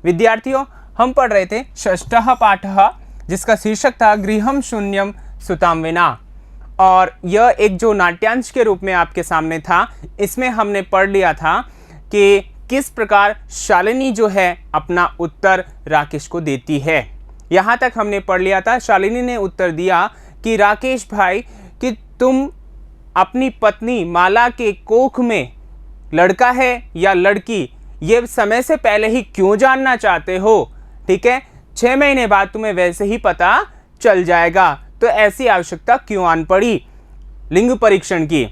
विद्यार्थियों, हम पढ़ रहे थे षष्ठः पाठः, जिसका शीर्षक था गृहं शून्यं सुतां विना, और यह एक जो नाट्यांश के रूप में आपके सामने था। इसमें हमने पढ़ लिया था कि किस प्रकार शालिनी जो है अपना उत्तर राकेश को देती है। यहाँ तक हमने पढ़ लिया था। शालिनी ने उत्तर दिया कि राकेश भाई, कि तुम अपनी पत्नी माला के कोख में लड़का है या लड़की, ये समय से पहले ही क्यों जानना चाहते हो? ठीक है, 6 महीने बाद तुम्हें वैसे ही पता चल जाएगा, तो ऐसी आवश्यकता क्यों आन पड़ी लिंग परीक्षण की?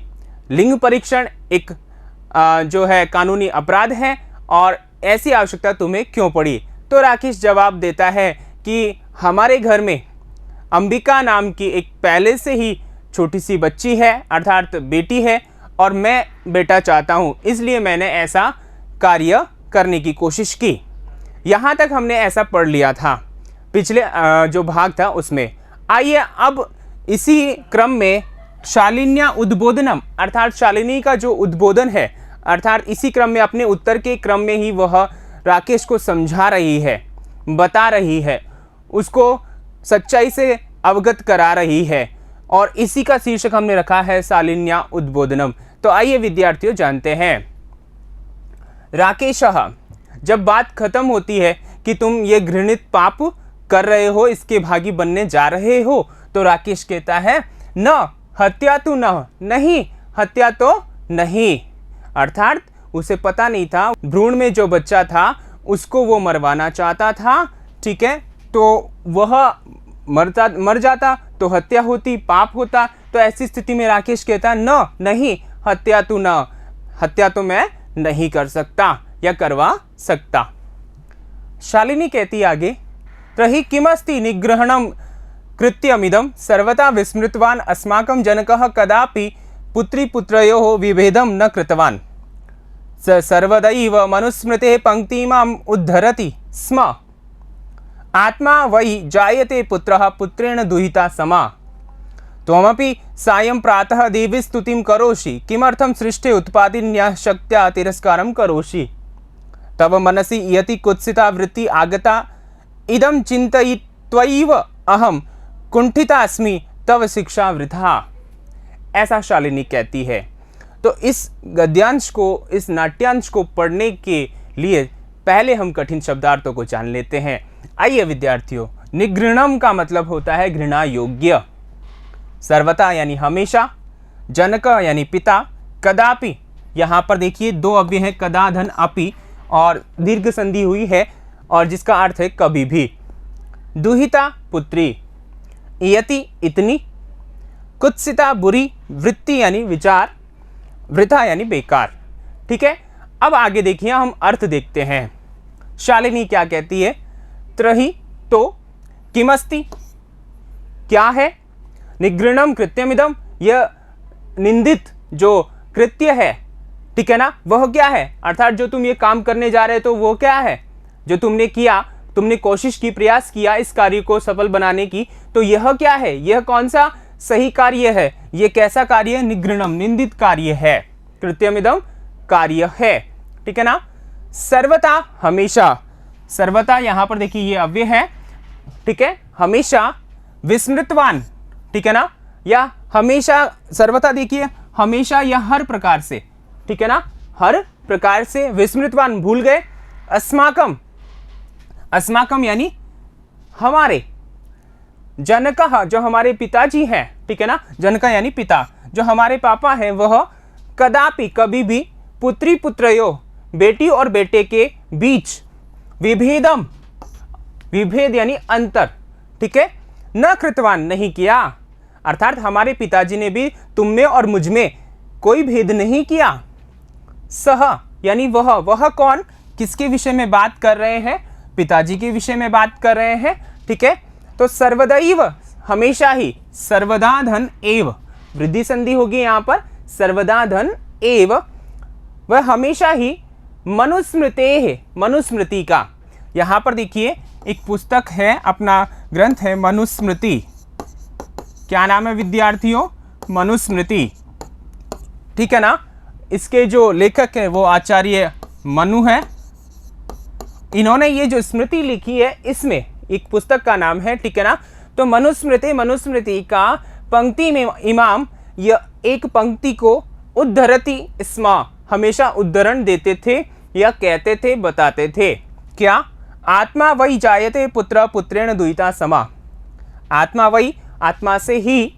लिंग परीक्षण एक जो है कानूनी अपराध है, और ऐसी आवश्यकता तुम्हें क्यों पड़ी? तो राकेश जवाब देता है कि हमारे घर में अंबिका नाम की एक पहले से ही छोटी सी बच्ची है, अर्थात बेटी है, और मैं बेटा चाहता हूँ, इसलिए मैंने ऐसा कार्य करने की कोशिश की। यहाँ तक हमने ऐसा पढ़ लिया था पिछले जो भाग था उसमें। आइए अब इसी क्रम में शालिन्या उद्बोधनम, अर्थात शालिनी का जो उद्बोधन है, अर्थात इसी क्रम में अपने उत्तर के क्रम में ही वह राकेश को समझा रही है, बता रही है, उसको सच्चाई से अवगत करा रही है, और इसी का शीर्षक हमने रखा है शालिन्या उद्बोधनम। तो आइए विद्यार्थियों जानते हैं। राकेशः, जब बात खत्म होती है कि तुम ये घृणित पाप कर रहे हो, इसके भागी बनने जा रहे हो, तो राकेश कहता है न हत्या तो न, नहीं हत्या तो नहीं, अर्थात उसे पता नहीं था भ्रूण में जो बच्चा था उसको वो मरवाना चाहता था। ठीक है, तो वह मर जाता तो हत्या होती, पाप होता। तो ऐसी स्थिति में राकेश कहता न, नहीं हत्या तो न, हत्या तो मैं नहीं कर सकता या करवा सकता। शालिनी कहती आगे, तर्हि किमस्ति निग्रहणं कृत्यमिदं सर्वथा विस्मृतवान् अस्माकं जनकः कदापि पुत्री पुत्रयोः विभेदं न कृतवान्। स सर्वदैव मनुस्मृतेः पंक्तिमाम् उद्धरति स्म। आत्मा वै जायते पुत्रः पुत्रेण दुहिता समा। त्वमपि सायं प्रातः देवी स्तुतिं करोषि, किमर्थं सृष्टे उत्पादिन्याः शक्त्या तिरस्कारं करोषि? तव मनसि यति कुत्सिता वृत्ति आगता, इदं चिन्तयित्वैव अहं कुंठिता अस्मि, तव शिक्षा वृथा। ऐसा शालिनी कहती है। तो इस गद्यांश को, इस नाट्यांश को पढ़ने के लिए पहले हम कठिन शब्दार्थों को जान लेते हैं। आइए विद्यार्थियों, निगृणम का मतलब होता है घृणा योग्य, सर्वथा यानी हमेशा, जनक यानी पिता, कदापि, यहाँ पर देखिए 2 अव्यय है, कदा धन अपि, और दीर्घ संधि हुई है, और जिसका अर्थ है कभी भी। दुहिता पुत्री, इयति इतनी, कुत्सिता बुरी, वृत्ति यानी विचार, वृथा यानी बेकार। ठीक है, अब आगे देखिए, हम अर्थ देखते हैं। शालिनी क्या कहती है? त्रहि तो, किमस्ति क्या है, निगृणम कृत्यमिदम, यह निंदित जो कृत्य है, ठीक है ना, वह क्या है? अर्थात जो तुम ये काम करने जा रहे हो तो वो क्या है? जो तुमने किया, तुमने कोशिश की, प्रयास किया इस कार्य को सफल बनाने की, तो यह क्या है? यह कौन सा सही कार्य है? यह कैसा कार्य है? निगृणम, निंदित कार्य है, कृत्यमिदम कार्य है। ठीक है ना। सर्वथा हमेशा, सर्वथा यहां पर देखिए ये अव्यय है, ठीक है, हमेशा, विस्मृतवान, ठीक है ना, या हमेशा, सर्वथा देखिए हमेशा या हर प्रकार से, ठीक है ना, हर प्रकार से, विस्मृतवान भूल गए, अस्माकम, अस्माकम यानी हमारे, जनकः जो हमारे पिताजी हैं, ठीक है ना, जनक यानी पिता, जो हमारे पापा हैं, वह कदापि कभी भी पुत्री पुत्रयो, बेटी और बेटे के बीच, विभेदम, विभेद यानी अंतर, ठीक है, न कृतवान नहीं किया, अर्थात हमारे पिताजी ने भी तुम में और मुझ में कोई भेद नहीं किया। सह यानी वह कौन, किसके विषय में बात कर रहे हैं? पिताजी के विषय में बात कर रहे हैं, ठीक है। तो सर्वदैव हमेशा ही, सर्वदा धन एव, वृद्धि संधि होगी यहां पर, सर्वदा धन एव, वह हमेशा ही मनुस्मृते है, मनुस्मृति का, यहां पर देखिए एक पुस्तक है, अपना ग्रंथ है मनुस्मृति, क्या नाम है विद्यार्थियों? मनुस्मृति, ठीक है ना। इसके जो लेखक है वो आचार्य मनु है, इन्होंने ये जो स्मृति लिखी है इसमें एक पुस्तक का नाम है, ठीक है ना। तो मनुस्मृति का पंक्ति में इमाम यह एक पंक्ति को उद्धरति स्म, हमेशा उद्धरण देते थे या कहते थे, बताते थे। क्या? आत्मा वही जायते पुत्र पुत्रेण दुहिता समा। आत्मा वही, आत्मा से ही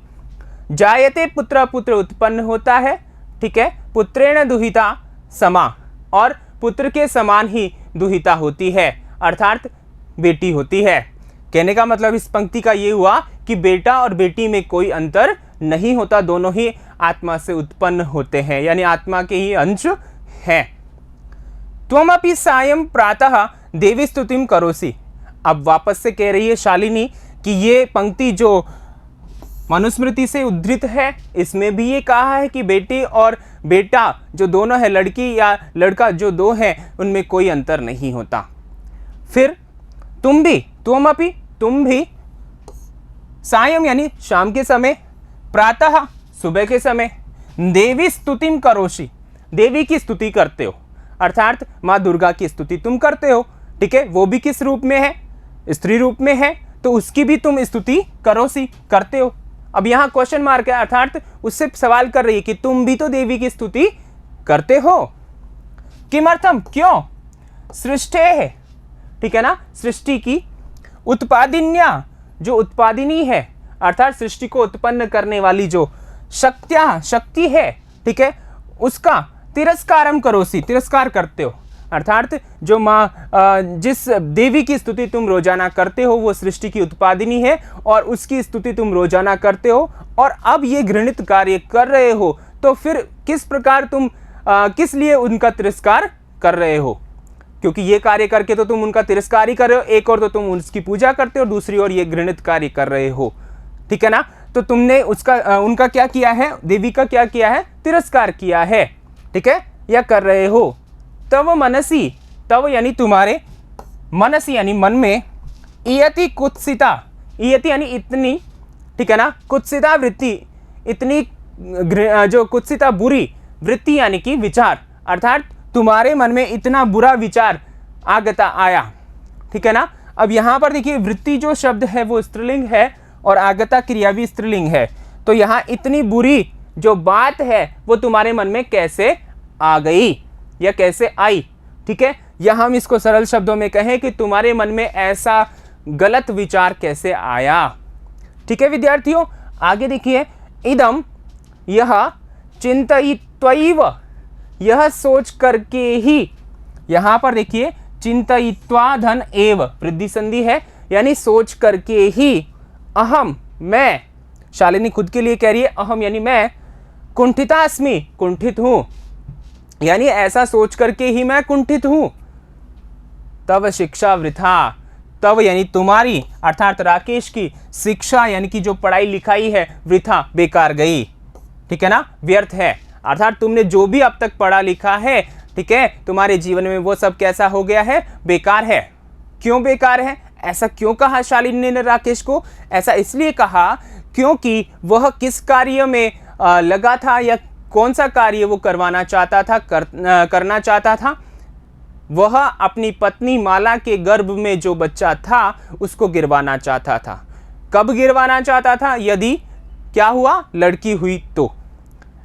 जायते पुत्र, पुत्र उत्पन्न होता है, ठीक है। पुत्रेण दुहिता समा, और पुत्र के समान ही दुहिता होती है, अर्थात बेटी होती है। कहने का मतलब इस पंक्ति का ये हुआ कि बेटा और बेटी में कोई अंतर नहीं होता, दोनों ही आत्मा से उत्पन्न होते हैं, यानी आत्मा के ही अंश हैं। त्वमपि सायं प्रातः देवी स्तुतिम करोसि। अब वापस से कह रही है शालिनी कि ये पंक्ति जो मनुस्मृति से उद्धृत है इसमें भी ये कहा है कि बेटी और बेटा जो दोनों है, लड़की या लड़का जो दो हैं, उनमें कोई अंतर नहीं होता। फिर तुम भी, त्वमपि, तुम भी, सायं यानी शाम के समय, प्रातः सुबह के समय, देवी स्तुतिम करोषि, देवी की स्तुति करते हो, अर्थात माँ दुर्गा की स्तुति तुम करते हो, ठीक है। वो भी किस रूप में है? स्त्री रूप में है, तो उसकी भी तुम स्तुति करोषि, करते हो। अब यहाँ क्वेश्चन मार्क है, अर्थात उससे सवाल कर रही है कि तुम भी तो देवी की स्तुति करते हो। किमर्थम, क्यों? सृष्टे है, ठीक है ना, सृष्टि की, उत्पादिन्या, जो उत्पादिनी है, अर्थात सृष्टि को उत्पन्न करने वाली जो शक्ति है, ठीक है, उसका तिरस्कारम करोसि, तिरस्कार करते हो, अर्थात जो माँ जिस देवी की स्तुति तुम रोजाना करते हो वो सृष्टि की उत्पादिनी है और उसकी स्तुति तुम रोजाना करते हो, और अब ये घृणित कार्य कर रहे हो, तो फिर किस प्रकार तुम किस लिए उनका तिरस्कार कर रहे हो? क्योंकि ये कार्य करके तो तुम उनका तिरस्कार ही कर रहे हो, एक और तो तुम उसकी पूजा करते हो, दूसरी ओर ये घृणित कार्य कर रहे हो, ठीक है ना। तो तुमने उसका उनका क्या किया है? देवी का क्या किया है? तिरस्कार किया है, ठीक है, या कर रहे हो। तव मनसी, तव यानी तुम्हारे, मनसी यानी मन में, इयति कुत्सिता, इयति यानी इतनी, ठीक है ना, कुत्सिता वृत्ति, इतनी जो कुत्सिता बुरी वृत्ति यानी कि विचार, अर्थात तुम्हारे मन में इतना बुरा विचार आगता आया, ठीक है ना। अब यहाँ पर देखिए वृत्ति जो शब्द है वो स्त्रीलिंग है और आगता क्रिया भी स्त्रीलिंग है, तो यहाँ इतनी बुरी जो बात है वो तुम्हारे मन में कैसे आ गई या कैसे आई, ठीक है। या हम इसको सरल शब्दों में कहें कि तुम्हारे मन में ऐसा गलत विचार कैसे आया, ठीक है विद्यार्थियों। आगे देखिए, इदम, यह, चिंतयित्वैव, यह सोच करके ही, यहां पर देखिए चिंतयित्वा धन एव, वृद्धि संधि है, यानी सोच करके ही, अहम, मैं, शालिनी खुद के लिए कह रही है अहम यानी मैं, कुंठिता अस्मि, कुंठित हूं, यानी ऐसा सोच करके ही मैं कुंठित हूं। तव शिक्षा वृथा, तव यानी तुम्हारी, अर्थात राकेश की शिक्षा यानी कि जो पढ़ाई लिखाई है, वृथा, बेकार गई, ठीक है ना, व्यर्थ है, अर्थात तुमने जो भी अब तक पढ़ा लिखा है, ठीक है, तुम्हारे जीवन में वो सब कैसा हो गया है? बेकार है। क्यों बेकार है? ऐसा क्यों कहा शालिनी ने राकेश को? ऐसा इसलिए कहा क्योंकि वह किस कार्य में लगा था या कौन सा कार्य वो करवाना चाहता था, करना चाहता था? वह अपनी पत्नी माला के गर्भ में जो बच्चा था उसको गिरवाना चाहता था। कब गिरवाना चाहता था? यदि क्या हुआ, लड़की हुई तो।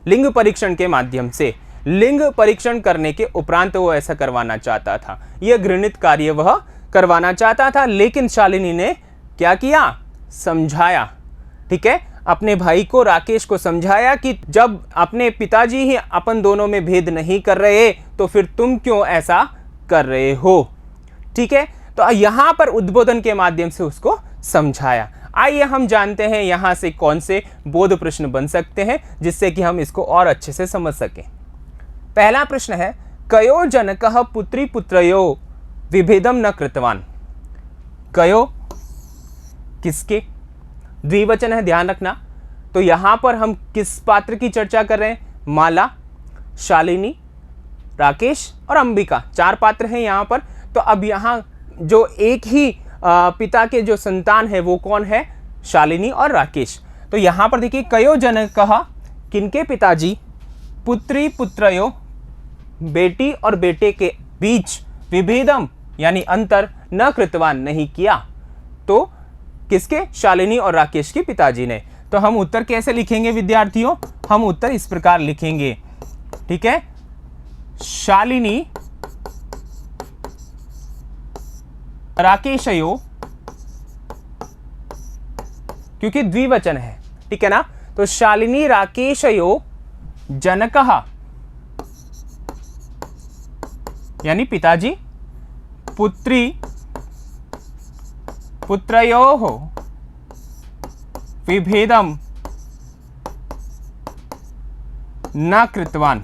लिंग परीक्षण के माध्यम से, लिंग परीक्षण करने के उपरांत वो ऐसा करवाना चाहता था। यह घृणित कार्य वह करवाना चाहता था, लेकिन शालिनी ने क्या किया? समझाया, ठीक है, अपने भाई को, राकेश को समझाया कि जब अपने पिताजी ही अपन दोनों में भेद नहीं कर रहे तो फिर तुम क्यों ऐसा कर रहे हो, ठीक है। तो यहां पर उद्बोधन के माध्यम से उसको समझाया। आइए हम जानते हैं यहां से कौन से बोध प्रश्न बन सकते हैं जिससे कि हम इसको और अच्छे से समझ सकें। पहला प्रश्न है, कयो जनकः पुत्री पुत्रयो विभेदम न कृतवान। कयो किसके? द्विवचन है, ध्यान रखना। तो यहां पर हम किस पात्र की चर्चा कर रहे हैं? माला, शालिनी, राकेश और अंबिका, 4 पात्र हैं यहां पर। तो अब यहां जो एक ही पिता के जो संतान है वो कौन है? शालिनी और राकेश। तो यहां पर देखिए, कयो जनकः, किनके पिताजी, पुत्री पुत्रयो, बेटी और बेटे के बीच, विभेदम यानी अंतर न कृतवान, नहीं किया। तो किसके? शालिनी और राकेश के पिताजी ने। तो हम उत्तर कैसे लिखेंगे विद्यार्थियों? हम उत्तर इस प्रकार लिखेंगे, ठीक है। शालिनी राकेशयो, क्योंकि द्विवचन है, ठीक है ना। तो शालिनी राकेशयो जनकः, यानी पिताजी, पुत्री पुत्रयोः विभेदम न कृतवान,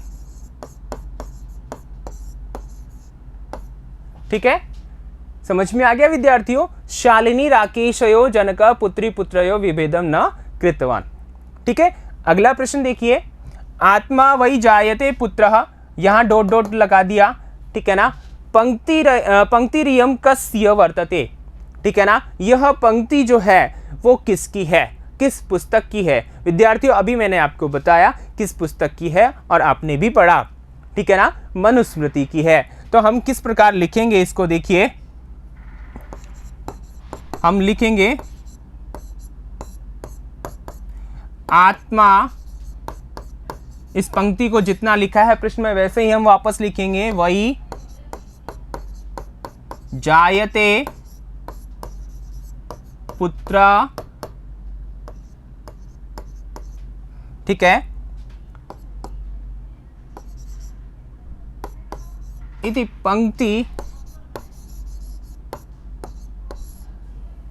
ठीक है। समझ में आ गया विद्यार्थियों? शालिनी राकेशयो जनक पुत्री पुत्रयो विभेदम न कृतवान, ठीक है। अगला प्रश्न देखिए, आत्मा वै जायते पुत्रः, यहां डॉट डॉट लगा दिया, ठीक है ना। पंक्तिरियं कस्य वर्तते, ठीक है ना। यह पंक्ति जो है वो किसकी है, किस पुस्तक की है? विद्यार्थियों अभी मैंने आपको बताया किस पुस्तक की है और आपने भी पढ़ा, ठीक है ना, मनुस्मृति की है। तो हम किस प्रकार लिखेंगे इसको देखिए, हम लिखेंगे आत्मा, इस पंक्ति को जितना लिखा है प्रश्न में वैसे ही हम वापस लिखेंगे, वही जायते पुत्र, ठीक है, इति पंक्ति,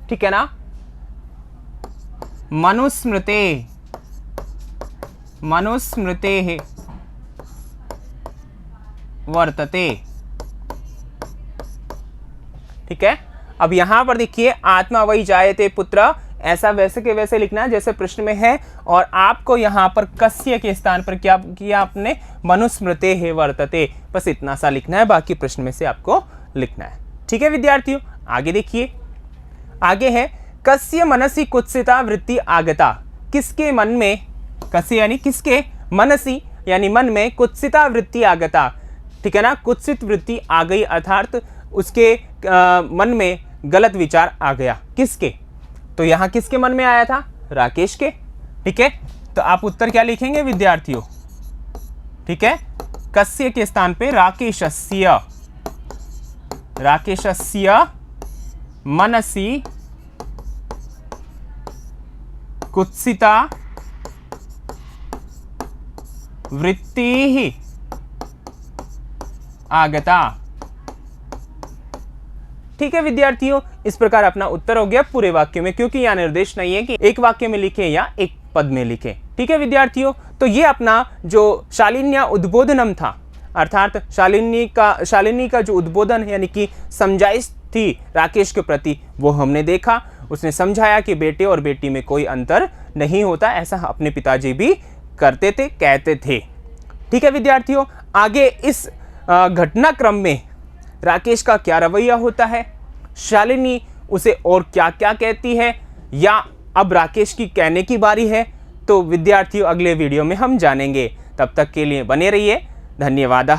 ठीक है ना, मनुस्मृते वर्तते, ठीक है। अब यहां पर देखिए आत्मा वही जायते पुत्र, ऐसा वैसे के वैसे लिखना है जैसे प्रश्न में है, और आपको यहां पर कस्य के स्थान पर क्या किया आपने? मनुस्मृते है वर्तते, बस इतना सा लिखना है, बाकी प्रश्न में से आपको लिखना है, ठीक है विद्यार्थियों। आगे देखिए, आगे है कस्य मनसि कुत्सिता वृत्ति आगता, किसके मन में, कस्य यानी किसके, मनसि यानी मन में, कुत्सिता वृत्ति आगता, ठीक है ना, कुत्सित वृत्ति आ गई, अर्थात उसके मन में गलत विचार आ गया। किसके? तो यहां किसके मन में आया था? राकेश के, ठीक है। तो आप उत्तर क्या लिखेंगे विद्यार्थियों? ठीक है, कस्य के स्थान पे राकेशस्य, राकेशस्य मनसि कुत्सिता वृत्ति आगता, ठीक है विद्यार्थियों। इस प्रकार अपना उत्तर हो गया पूरे वाक्य में, क्योंकि यहां निर्देश नहीं है कि एक वाक्य में लिखें या एक पद में लिखें, ठीक है विद्यार्थियों। तो ये अपना जो शालिन्या उद्बोधनम था, अर्थात शालिनी का जो उद्बोधन यानी कि समझाइश थी राकेश के प्रति, वो हमने देखा। उसने समझाया कि बेटे और बेटी में कोई अंतर नहीं होता, ऐसा अपने पिताजी भी करते थे, कहते थे, ठीक है विद्यार्थियों। आगे इस घटनाक्रम में राकेश का क्या रवैया होता है, शालिनी उसे और क्या क्या कहती है, या अब राकेश की कहने की बारी है, तो विद्यार्थियों अगले वीडियो में हम जानेंगे। तब तक के लिए बने रहिए, धन्यवाद।